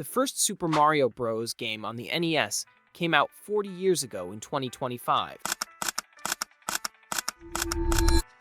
The first Super Mario Bros. Game on the NES came out 40 years ago in 2025.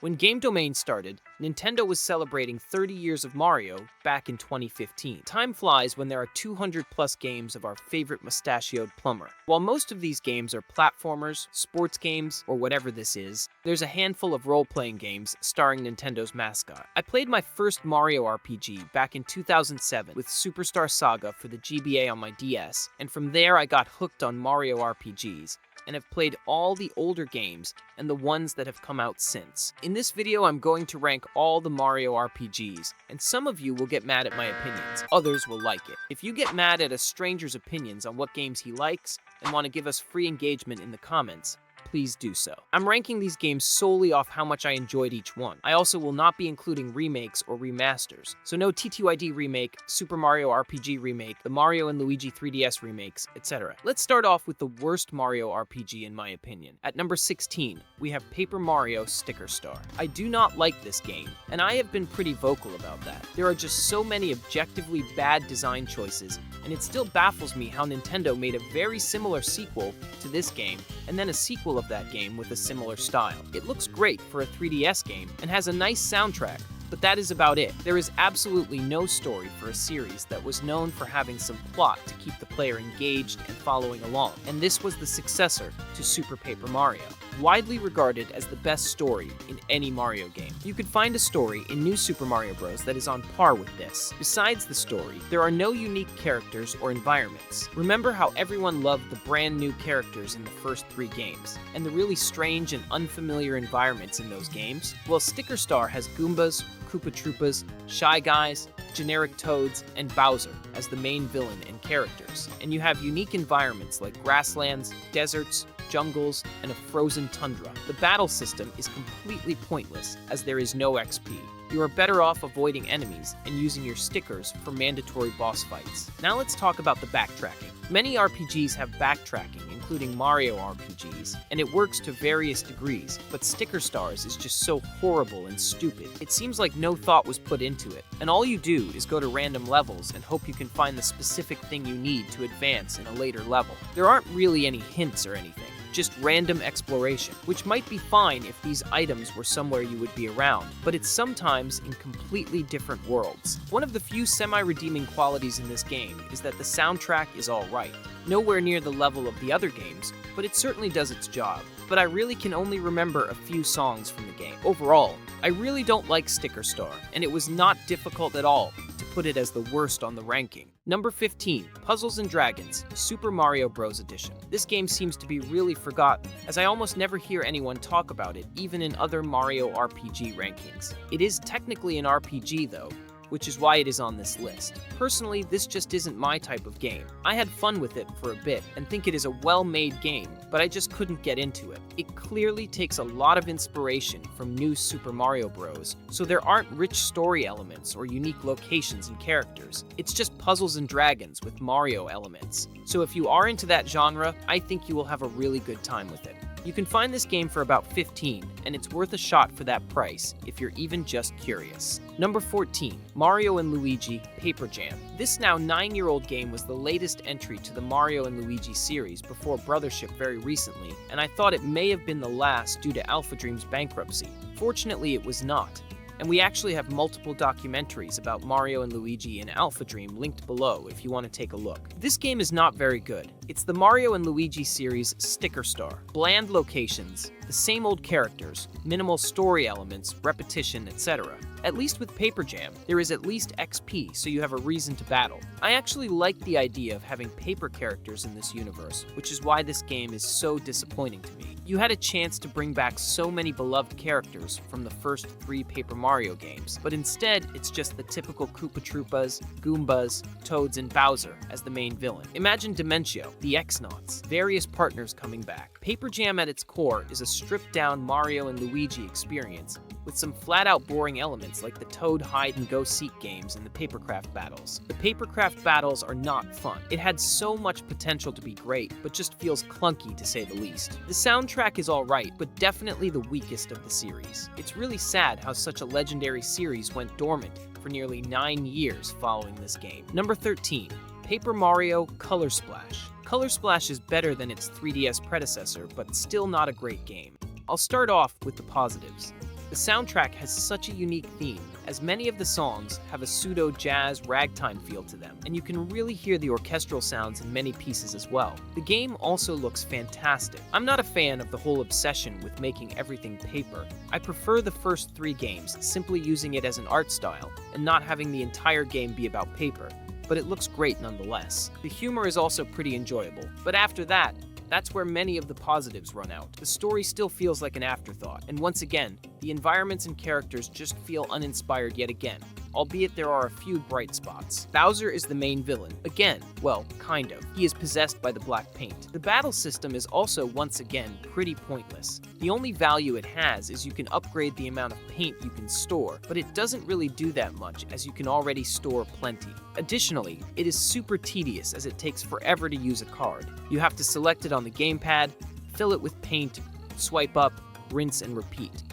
When Game Domain started, Nintendo was celebrating 30 years of Mario back in 2015. Time flies when there are 200 plus games of our favorite mustachioed plumber. While most of these games are platformers, sports games, or whatever this is, there's a handful of role-playing games starring Nintendo's mascot. I played my first Mario RPG back in 2007 with Superstar Saga for the GBA on my DS, and from there I got hooked on Mario RPGs and have played all the older games and the ones that have come out since. In this video, I'm going to rank all the Mario RPGs, and some of you will get mad at my opinions, others will like it. If you get mad at a stranger's opinions on what games he likes and want to give us free engagement in the comments, please do so. I'm ranking these games solely off how much I enjoyed each one. I also will not be including remakes or remasters, so no TTYD remake, Super Mario RPG remake, the Mario and Luigi 3DS remakes, etc. Let's start off with the worst Mario RPG in my opinion. At number 16, we have Paper Mario Sticker Star. I do not like this game, and I have been pretty vocal about that. There are just so many objectively bad design choices, and it still baffles me how Nintendo made a very similar sequel to this game, and then a sequel of that game with a similar style. It looks great for a 3DS game and has a nice soundtrack, but that is about it. There is absolutely no story for a series that was known for having some plot to keep the player engaged and following along, and this was the successor to Super Paper Mario, widely regarded as the best story in any Mario game. You could find a story in New Super Mario Bros. That is on par with this. Besides the story, there are no unique characters or environments. Remember how everyone loved the brand new characters in the first 3 games, and the really strange and unfamiliar environments in those games? Well, Sticker Star has Goombas, Koopa Troopas, Shy Guys, generic Toads, and Bowser as the main villain and characters. And you have unique environments like grasslands, deserts, jungles, and a frozen tundra. The battle system is completely pointless as there is no XP. You are better off avoiding enemies and using your stickers for mandatory boss fights. Now let's talk about the backtracking. Many RPGs have backtracking, including Mario RPGs, and it works to various degrees, but Sticker Stars is just so horrible and stupid. It seems like no thought was put into it, and all you do is go to random levels and hope you can find the specific thing you need to advance in a later level. There aren't really any hints or anything, just random exploration, which might be fine if these items were somewhere you would be around, but it's sometimes in completely different worlds. One of the few semi-redeeming qualities in this game is that the soundtrack is alright. Nowhere near the level of the other games, but it certainly does its job. But I really can only remember a few songs from the game. Overall, I really don't like Sticker Star, and it was not difficult at all to put it as the worst on the ranking. Number 15, Puzzles & Dragons, Super Mario Bros. Edition. This game seems to be really forgotten, as I almost never hear anyone talk about it, even in other Mario RPG rankings. It is technically an RPG though, which is why it is on this list. Personally, this just isn't my type of game. I had fun with it for a bit and think it is a well-made game, but I just couldn't get into it. It clearly takes a lot of inspiration from New Super Mario Bros., so there aren't rich story elements or unique locations and characters. It's just puzzles and dragons with Mario elements. So if you are into that genre, I think you will have a really good time with it. You can find this game for about $15, and it's worth a shot for that price if you're even just curious. Number 14, Mario and Luigi Paper Jam. This now 9-year-old game was the latest entry to the Mario and Luigi series before Brothership very recently, and I thought it may have been the last due to Alpha Dream's bankruptcy. Fortunately, it was not. And we actually have multiple documentaries about Mario and Luigi and Alpha Dream linked below if you want to take a look. This game is not very good. It's the Mario and Luigi series Sticker Star. Bland locations, the same old characters, minimal story elements, repetition, etc. At least with Paper Jam, there is at least XP, so you have a reason to battle. I actually like the idea of having paper characters in this universe, which is why this game is so disappointing to me. You had a chance to bring back so many beloved characters from the first 3 Paper Mario games, but instead, it's just the typical Koopa Troopas, Goombas, Toads, and Bowser as the main villain. Imagine Dimentio, the X-Nauts, various partners coming back. Paper Jam at its core is a stripped-down Mario and Luigi experience with some flat-out boring elements like the Toad hide-and-go-seek games and the papercraft battles. The papercraft battles are not fun. It had so much potential to be great, but just feels clunky to say the least. The soundtrack is alright, but definitely the weakest of the series. It's really sad how such a legendary series went dormant for nearly 9 years following this game. Number 13. Paper Mario Color Splash. Color Splash is better than its 3DS predecessor, but still not a great game. I'll start off with the positives. The soundtrack has such a unique theme, as many of the songs have a pseudo-jazz ragtime feel to them, and you can really hear the orchestral sounds in many pieces as well. The game also looks fantastic. I'm not a fan of the whole obsession with making everything paper. I prefer the first 3 games, simply using it as an art style, and not having the entire game be about paper, but it looks great nonetheless. The humor is also pretty enjoyable, but after that, that's where many of the positives run out. The story still feels like an afterthought, and once again, the environments and characters just feel uninspired yet again, albeit there are a few bright spots. Bowser is the main villain. Again, well, kind of. He is possessed by the black paint. The battle system is also once again pretty pointless. The only value it has is you can upgrade the amount of paint you can store, but it doesn't really do that much as you can already store plenty. Additionally, it is super tedious as it takes forever to use a card. You have to select it on the gamepad, fill it with paint, swipe up, rinse and repeat.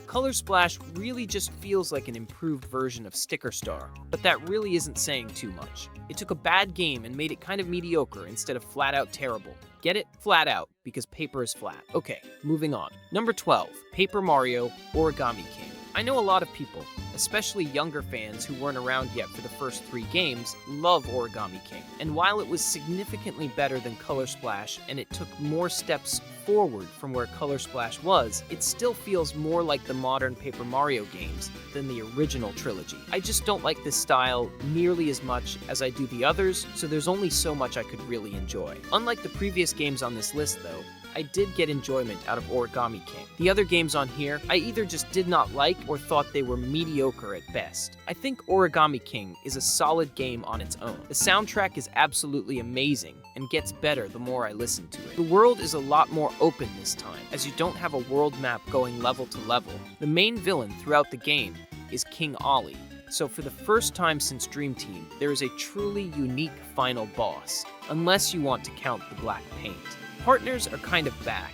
Color Splash really just feels like an improved version of Sticker Star, but that really isn't saying too much. It took a bad game and made it kind of mediocre instead of flat out terrible. Get it? Flat out, because paper is flat. Okay, moving on. Number 12, Paper Mario Origami King. I know a lot of people, especially younger fans who weren't around yet for the first 3 games, love Origami King. And while it was significantly better than Color Splash and it took more steps forward from where Color Splash was, it still feels more like the modern Paper Mario games than the original trilogy. I just don't like this style nearly as much as I do the others, so there's only so much I could really enjoy. Unlike the previous games on this list though, I did get enjoyment out of Origami King. The other games on here, I either just did not like or thought they were mediocre at best. I think Origami King is a solid game on its own. The soundtrack is absolutely amazing and gets better the more I listen to it. The world is a lot more open this time, as you don't have a world map going level to level. The main villain throughout the game is King Ollie. So for the first time since Dream Team, there is a truly unique final boss, unless you want to count the black paint. Partners are kind of back.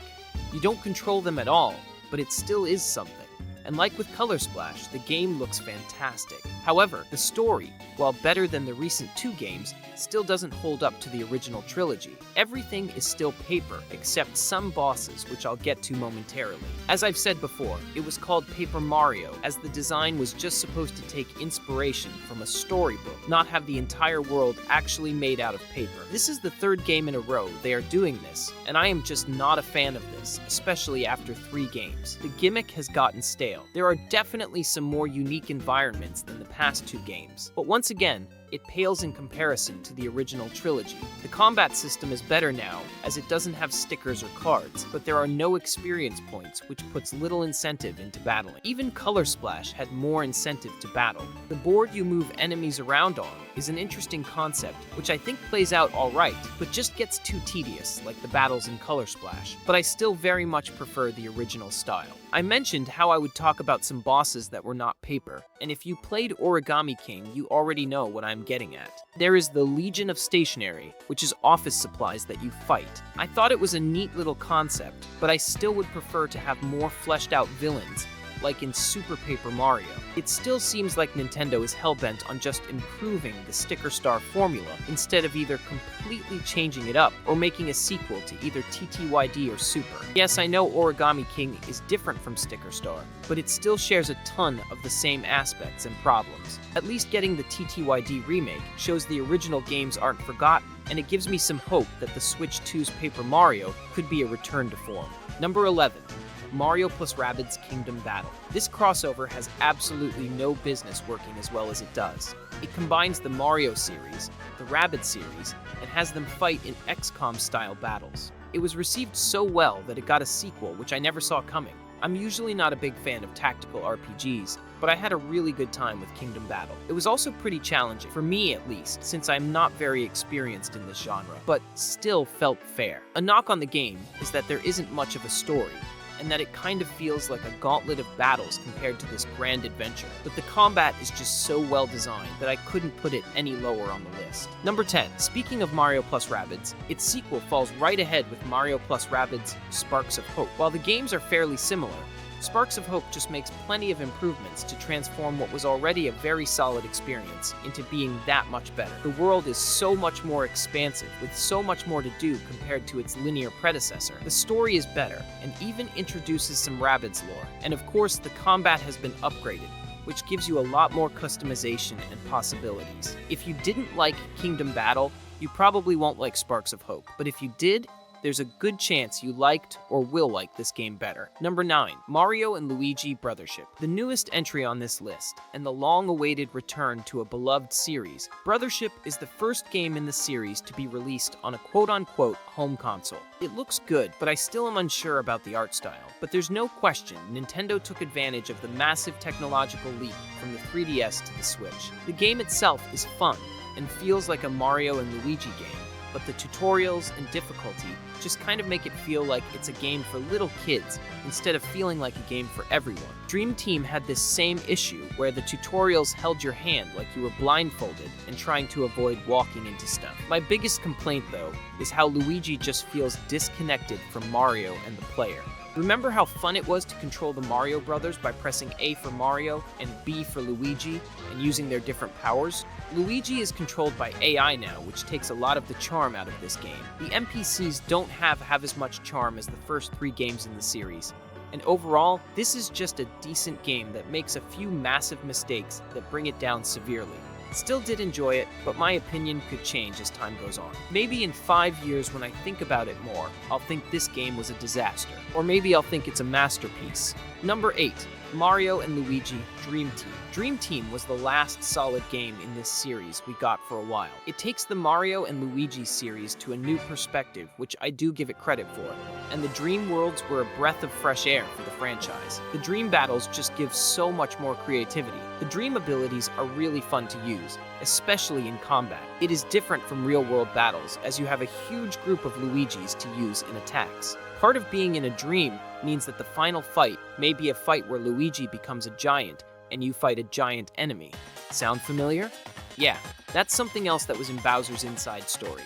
You don't control them at all, but it still is something. And like with Color Splash, the game looks fantastic. However, the story, while better than the recent 2 games, still doesn't hold up to the original trilogy. Everything is still paper, except some bosses, which I'll get to momentarily. As I've said before, it was called Paper Mario, as the design was just supposed to take inspiration from a storybook, not have the entire world actually made out of paper. This is the 3rd game in a row they are doing this, and I am just not a fan of this, especially after 3 games. The gimmick has gotten stale. There are definitely some more unique environments than the past 2 games, but once again, it pales in comparison to the original trilogy. The combat system is better now, as it doesn't have stickers or cards, but there are no experience points, which puts little incentive into battling. Even Color Splash had more incentive to battle. The board you move enemies around on is an interesting concept, which I think plays out alright, but just gets too tedious, like the battles in Color Splash. But I still very much prefer the original style. I mentioned how I would talk about some bosses that were not paper, and if you played Origami King, you already know what I'm getting at. There is the Legion of Stationery, which is office supplies that you fight. I thought it was a neat little concept, but I still would prefer to have more fleshed out villains, like in Super Paper Mario. It still seems like Nintendo is hellbent on just improving the Sticker Star formula instead of either completely changing it up or making a sequel to either TTYD or Super. Yes, I know Origami King is different from Sticker Star, but it still shares a ton of the same aspects and problems. At least getting the TTYD remake shows the original games aren't forgotten, and it gives me some hope that the Switch 2's Paper Mario could be a return to form. Number 11. Mario plus Rabbids Kingdom Battle. This crossover has absolutely no business working as well as it does. It combines the Mario series, the Rabbids series, and has them fight in XCOM-style battles. It was received so well that it got a sequel, which I never saw coming. I'm usually not a big fan of tactical RPGs, but I had a really good time with Kingdom Battle. It was also pretty challenging, for me at least, since I'm not very experienced in this genre, but still felt fair. A knock on the game is that there isn't much of a story, and that it kind of feels like a gauntlet of battles compared to this grand adventure. But the combat is just so well designed that I couldn't put it any lower on the list. Number 10. Speaking of Mario plus Rabbids, its sequel falls right ahead with Mario plus Rabbids Sparks of Hope. While the games are fairly similar, Sparks of Hope just makes plenty of improvements to transform what was already a very solid experience into being that much better. The world is so much more expansive, with so much more to do compared to its linear predecessor. The story is better, and even introduces some Rabbids lore. And of course, the combat has been upgraded, which gives you a lot more customization and possibilities. If you didn't like Kingdom Battle, you probably won't like Sparks of Hope. But if you did, there's a good chance you liked or will like this game better. Number 9, Mario and Luigi Brothership. The newest entry on this list, and the long-awaited return to a beloved series, Brothership is the first game in the series to be released on a quote-unquote home console. It looks good, but I still am unsure about the art style. But there's no question Nintendo took advantage of the massive technological leap from the 3DS to the Switch. The game itself is fun, and feels like a Mario and Luigi game, but the tutorials and difficulty just kind of make it feel like it's a game for little kids instead of feeling like a game for everyone. Dream Team had this same issue where the tutorials held your hand like you were blindfolded and trying to avoid walking into stuff. My biggest complaint, though, is how Luigi just feels disconnected from Mario and the player. Remember how fun it was to control the Mario Brothers by pressing A for Mario and B for Luigi and using their different powers? Luigi is controlled by AI now, which takes a lot of the charm out of this game. The NPCs don't have as much charm as the first 3 games in the series. And overall, this is just a decent game that makes a few massive mistakes that bring it down severely. Still did enjoy it, but my opinion could change as time goes on. Maybe in 5 years when I think about it more, I'll think this game was a disaster. Or maybe I'll think it's a masterpiece. Number 8, Mario and Luigi Dream Team. Dream Team was the last solid game in this series we got for a while. It takes the Mario and Luigi series to a new perspective, which I do give it credit for, and the Dream Worlds were a breath of fresh air for the franchise. The Dream Battles just give so much more creativity. The Dream abilities are really fun to use, especially in combat. It is different from real-world battles, as you have a huge group of Luigis to use in attacks. Part of being in a dream means that the final fight may be a fight where Luigi becomes a giant and you fight a giant enemy. Sound familiar? Yeah, that's something else that was in Bowser's Inside Story.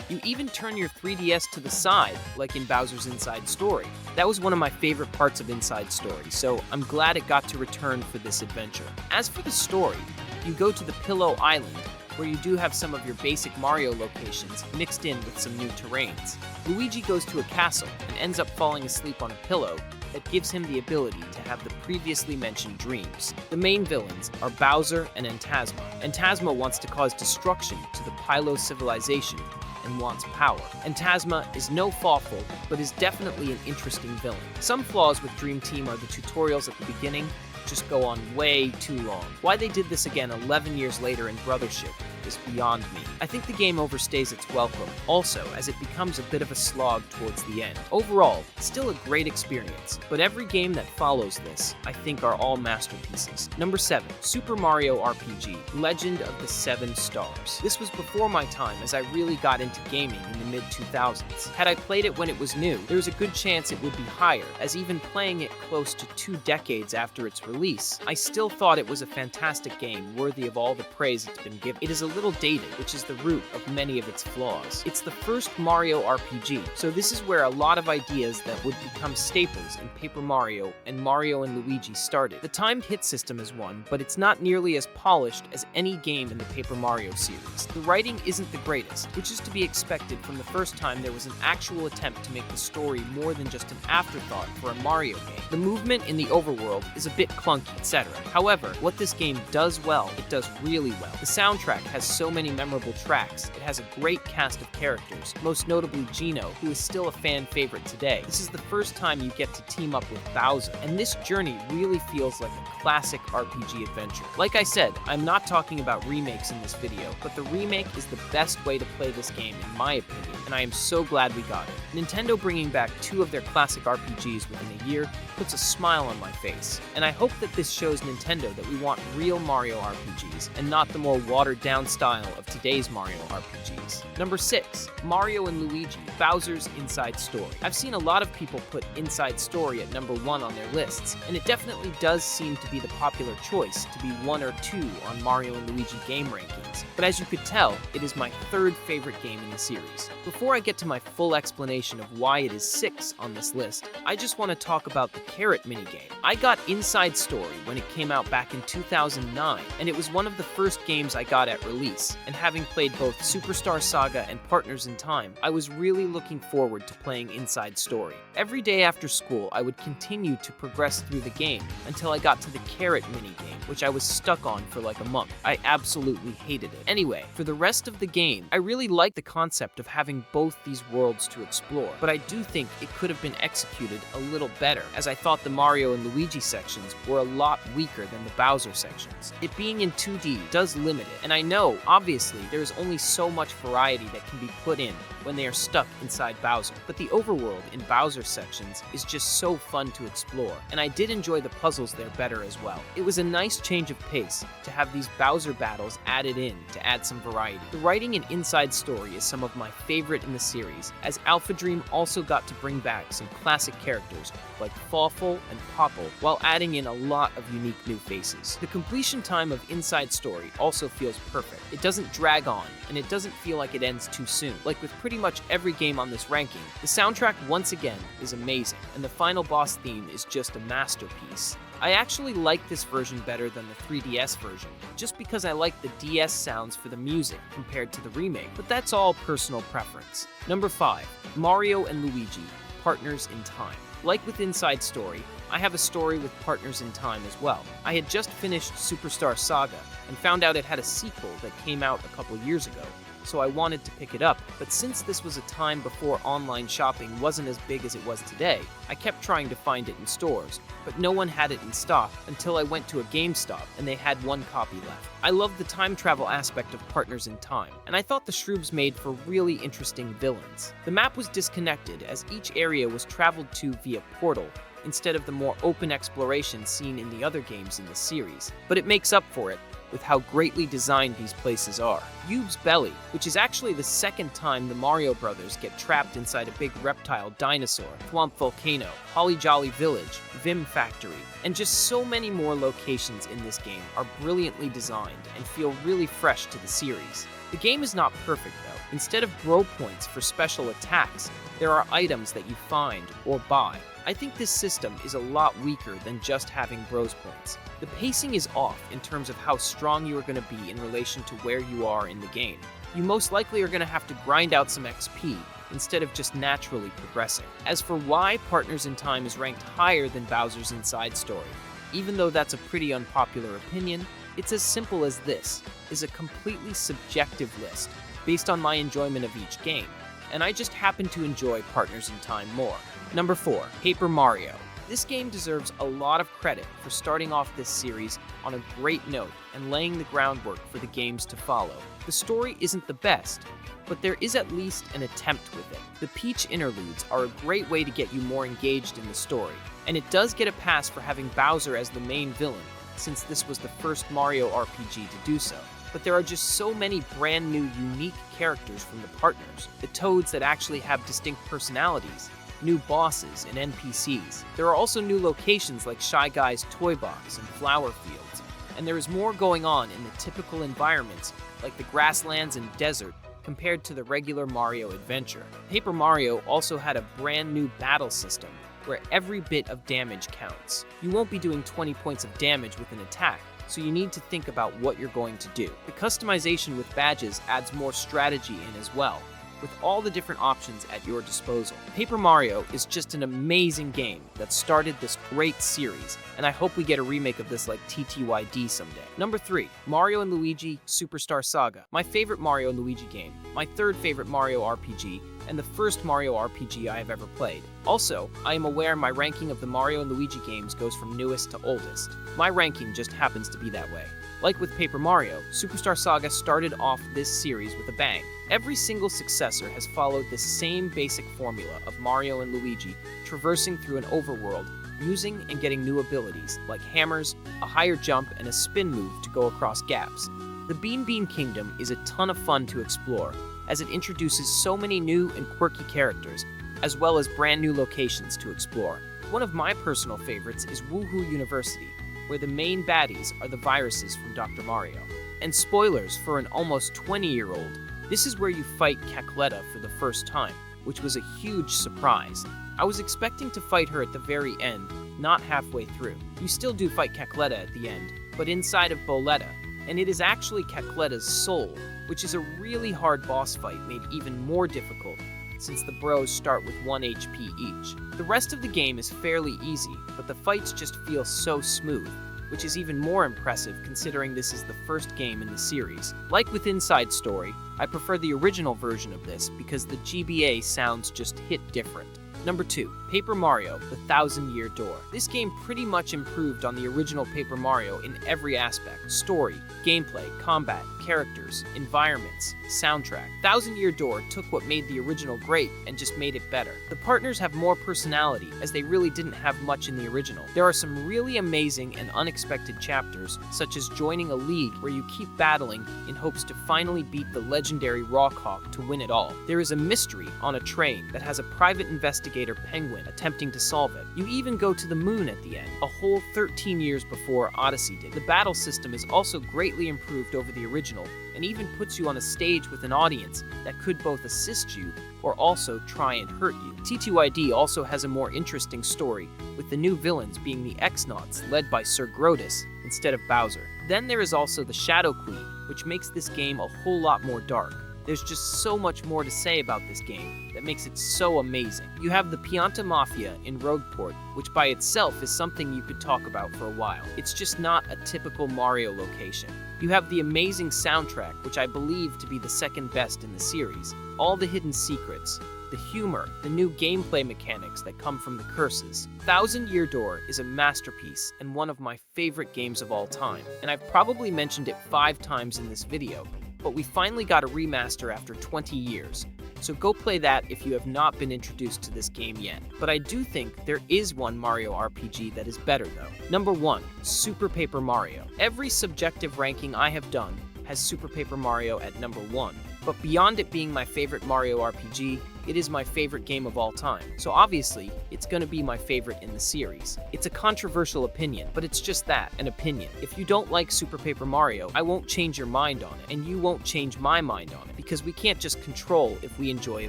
You even turn your 3DS to the side, like in Bowser's Inside Story. That was one of my favorite parts of Inside Story, so I'm glad it got to return for this adventure. As for the story, you go to the Pillow Island, where you do have some of your basic Mario locations mixed in with some new terrains. Luigi goes to a castle and ends up falling asleep on a pillow that gives him the ability to have the previously mentioned dreams. The main villains are Bowser and Phantasma. Phantasma wants to cause destruction to the Pylo civilization and wants power. Phantasma is no Fawful, but is definitely an interesting villain. Some flaws with Dream Team are the tutorials at the beginning just go on way too long. Why they did this again 11 years later in Brothership is beyond me. I think the game overstays its welcome, also, as it becomes a bit of a slog towards the end. Overall, still a great experience, but every game that follows this, I think, are all masterpieces. Number 7, Super Mario RPG, Legend of the 7 Stars. This was before my time, as I really got into gaming in the mid-2000s. Had I played it when it was new, there was a good chance it would be higher, as even playing it close to 2 decades after its release, I still thought it was a fantastic game worthy of all the praise it's been given. It is a little dated, which is the root of many of its flaws. It's the first Mario RPG, so this is where a lot of ideas that would become staples in Paper Mario and Mario and Luigi started. The timed hit system is one, but it's not nearly as polished as any game in the Paper Mario series. The writing isn't the greatest, which is to be expected from the first time there was an actual attempt to make the story more than just an afterthought for a Mario game. The movement in the overworld is a bit clunky, etc. However, what this game does well, it does really well. The soundtrack has so many memorable tracks. It has a great cast of characters, most notably Geno, who is still a fan favorite today. This is the first time you get to team up with Bowser, and this journey really feels like a classic RPG adventure. Like I said, I'm not talking about remakes in this video, but the remake is the best way to play this game in my opinion, and I am so glad we got it. Nintendo bringing back 2 of their classic RPGs within a year puts a smile on my face, and I hope that this shows Nintendo that we want real Mario RPGs and not the more watered-down style of today's Mario RPGs. Number 6, Mario and Luigi, Bowser's Inside Story. I've seen a lot of people put Inside Story at number 1 on their lists, and it definitely does seem to be the popular choice to be 1 or 2 on Mario and Luigi game rankings. sections, but as you could tell, it is my third favorite game in the series. Before I get to my full explanation of why it is 6 on this list, I just want to talk about the carrot minigame. I got Inside Story when it came out back in 2009, and it was one of the first games I got at release, and having played both Superstar Saga and Partners in Time, I was really looking forward to playing Inside Story. Every day after school, I would continue to progress through the game until I got to the carrot minigame, which I was stuck on for like a month. I absolutely hated it. Anyway, for the rest of the game, I really liked the concept of having both these worlds to explore, but I do think it could have been executed a little better, as I thought the Mario and Luigi sections were a lot weaker than the Bowser sections. It being in 2D does limit it, and I know, obviously, there is only so much variety that can be put in when they are stuck inside Bowser, but the overworld in Bowser sections is just so fun to explore, and I did enjoy the puzzles there better as well. It was a nice change of pace to have these Bowser battles added in to add some variety. The writing in Inside Story is some of my favorite in the series, as Alpha Dream also got to bring back some classic characters like Fawful and Popple, while adding in a lot of unique new faces. The completion time of Inside Story also feels perfect. It doesn't drag on, and it doesn't feel like it ends too soon. Like with pretty much every game on this ranking, the soundtrack once again is amazing, and the final boss theme is just a masterpiece. I actually like this version better than the 3DS version, just because I like the DS sounds for the music compared to the remake, but that's all personal preference. Number 5, Mario and Luigi, Partners in Time. Like with Inside Story, I have a story with Partners in Time as well. I had just finished Superstar Saga and found out it had a sequel that came out a couple years ago, so I wanted to pick it up, but since this was a time before online shopping wasn't as big as it was today, I kept trying to find it in stores, but no one had it in stock until I went to a GameStop and they had one copy left. I loved the time travel aspect of Partners in Time, and I thought the shrubs made for really interesting villains. The map was disconnected as each area was traveled to via portal, instead of the more open exploration seen in the other games in the series, but it makes up for it with how greatly designed these places are. Yube's Belly, which is actually the second time the Mario Brothers get trapped inside a big reptile dinosaur, Thwomp Volcano, Holly Jolly Village, Vim Factory, and just so many more locations in this game are brilliantly designed and feel really fresh to the series. The game is not perfect though. Instead of bro points for special attacks, there are items that you find or buy. I think this system is a lot weaker than just having bros points. The pacing is off in terms of how strong you are going to be in relation to where you are in the game. You most likely are going to have to grind out some XP instead of just naturally progressing. As for why Partners in Time is ranked higher than Bowser's Inside Story, even though that's a pretty unpopular opinion, it's as simple as this is a completely subjective list based on my enjoyment of each game, and I just happen to enjoy Partners in Time more. Number 4, Paper Mario. This game deserves a lot of credit for starting off this series on a great note and laying the groundwork for the games to follow. The story isn't the best, but there is at least an attempt with it. The Peach interludes are a great way to get you more engaged in the story, and it does get a pass for having Bowser as the main villain, since this was the first Mario RPG to do so. But there are just so many brand new, unique characters from the partners. The Toads that actually have distinct personalities, new bosses and NPCs. There are also new locations like Shy Guy's Toy Box and Flower Fields, and there is more going on in the typical environments like the grasslands and desert compared to the regular Mario adventure. Paper Mario also had a brand new battle system where every bit of damage counts. You won't be doing 20 points of damage with an attack, so you need to think about what you're going to do. The customization with badges adds more strategy in as well, with all the different options at your disposal. Paper Mario is just an amazing game that started this great series, and I hope we get a remake of this like TTYD someday. Number 3, Mario and Luigi Superstar Saga. My favorite Mario and Luigi game, my third favorite Mario RPG, and the first Mario RPG I have ever played. Also, I am aware my ranking of the Mario and Luigi games goes from newest to oldest. My ranking just happens to be that way. Like with Paper Mario, Superstar Saga started off this series with a bang. Every single successor has followed the same basic formula of Mario and Luigi traversing through an overworld, using and getting new abilities like hammers, a higher jump, and a spin move to go across gaps. The Bean Bean Kingdom is a ton of fun to explore, as it introduces so many new and quirky characters, as well as brand new locations to explore. One of my personal favorites is Woohoo University, where the main baddies are the viruses from Dr. Mario. And spoilers for an almost 20-year-old, this is where you fight Cacletta for the first time, which was a huge surprise. I was expecting to fight her at the very end, not halfway through. You still do fight Cacletta at the end, but inside of Boletta, and it is actually Cacletta's soul, which is a really hard boss fight made even more difficult since the bros start with 1 HP each. The rest of the game is fairly easy, but the fights just feel so smooth, which is even more impressive considering this is the first game in the series. Like with Inside Story, I prefer the original version of this because the GBA sounds just hit different. Number 2, Paper Mario: The Thousand-Year Door. This game pretty much improved on the original Paper Mario in every aspect: story, gameplay, combat, characters, environments, soundtrack. Thousand-Year Door took what made the original great and just made it better. The partners have more personality, as they really didn't have much in the original. There are some really amazing and unexpected chapters, such as joining a league where you keep battling in hopes to finally beat the legendary Rockhawk to win it all. There is a mystery on a train that has a private investigator penguin attempting to solve it. You even go to the moon at the end, a whole 13 years before Odyssey did. The battle system is also greatly improved over the original, and even puts you on a stage with an audience that could both assist you or also try and hurt you. TTYD also has a more interesting story, with the new villains being the X-Nauts led by Sir Grodus instead of Bowser. Then there is also the Shadow Queen, which makes this game a whole lot more dark. There's just so much more to say about this game that makes it so amazing. You have the Pianta Mafia in Rogueport, which by itself is something you could talk about for a while. It's just not a typical Mario location. You have the amazing soundtrack, which I believe to be the second best in the series. All the hidden secrets, the humor, the new gameplay mechanics that come from the curses. Thousand-Year Door is a masterpiece and one of my favorite games of all time, and I've probably mentioned it 5 times in this video, but we finally got a remaster after 20 years, so go play that if you have not been introduced to this game yet. But I do think there is one Mario RPG that is better though. Number 1, Super Paper Mario. Every subjective ranking I have done has Super Paper Mario at number 1, but beyond it being my favorite Mario RPG, it is my favorite game of all time, so obviously, it's gonna be my favorite in the series. It's a controversial opinion, but it's just that, an opinion. If you don't like Super Paper Mario, I won't change your mind on it, and you won't change my mind on it, because we can't just control if we enjoy a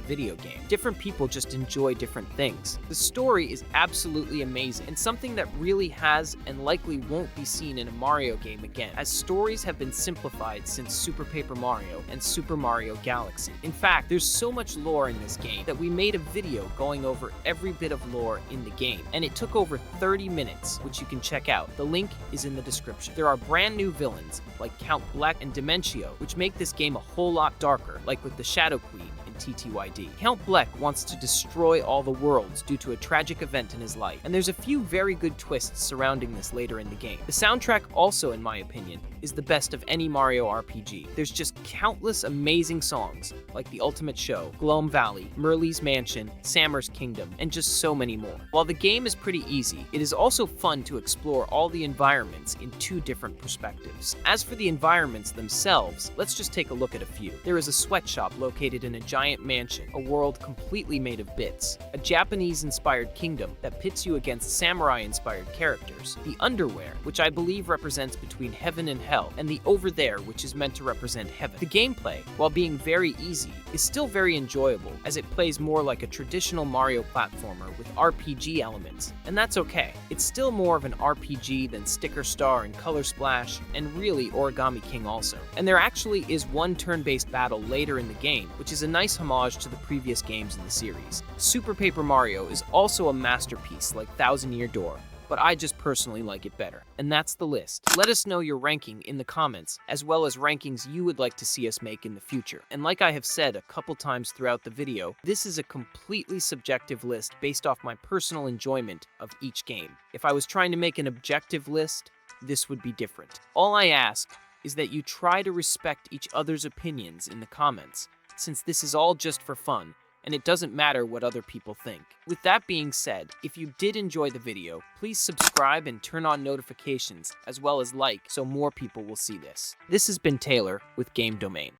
video game. Different people just enjoy different things. The story is absolutely amazing, and something that really has and likely won't be seen in a Mario game again, as stories have been simplified since Super Paper Mario and Super Mario Galaxy. In fact, there's so much lore in this game that we made a video going over every bit of lore in the game, and it took over 30 minutes, which you can check out. The link is in the description. There are brand new villains like Count Bleck and Dimentio, which make this game a whole lot darker, like with the Shadow Queen in TTYD. Count Bleck wants to destroy all the worlds due to a tragic event in his life, and there's a few very good twists surrounding this later in the game. The soundtrack also, in my opinion, is the best of any Mario RPG. There's just countless amazing songs, like The Ultimate Show, Gloam Valley, Merle's Mansion, Sammer's Kingdom, and just so many more. While the game is pretty easy, it is also fun to explore all the environments in 2 different perspectives. As for the environments themselves, let's just take a look at a few. There is a sweatshop located in a giant mansion, a world completely made of bits, a Japanese-inspired kingdom that pits you against samurai-inspired characters, the underwear, which I believe represents between heaven and hell, and the over there, which is meant to represent heaven. The gameplay, while being very easy, is still very enjoyable, as it plays more like a traditional Mario platformer with RPG elements, and that's okay. It's still more of an RPG than Sticker Star and Color Splash, and really Origami King also. And there actually is one turn-based battle later in the game, which is a nice homage to the previous games in the series. Super Paper Mario is also a masterpiece like Thousand-Year Door, but I just personally like it better. And that's the list. Let us know your ranking in the comments, as well as rankings you would like to see us make in the future. And like I have said a couple times throughout the video, this is a completely subjective list based off my personal enjoyment of each game. If I was trying to make an objective list, this would be different. All I ask is that you try to respect each other's opinions in the comments, since this is all just for fun, and it doesn't matter what other people think. With that being said, if you did enjoy the video, please subscribe and turn on notifications, as well as like, so more people will see this. This has been Taylor with Game Domain.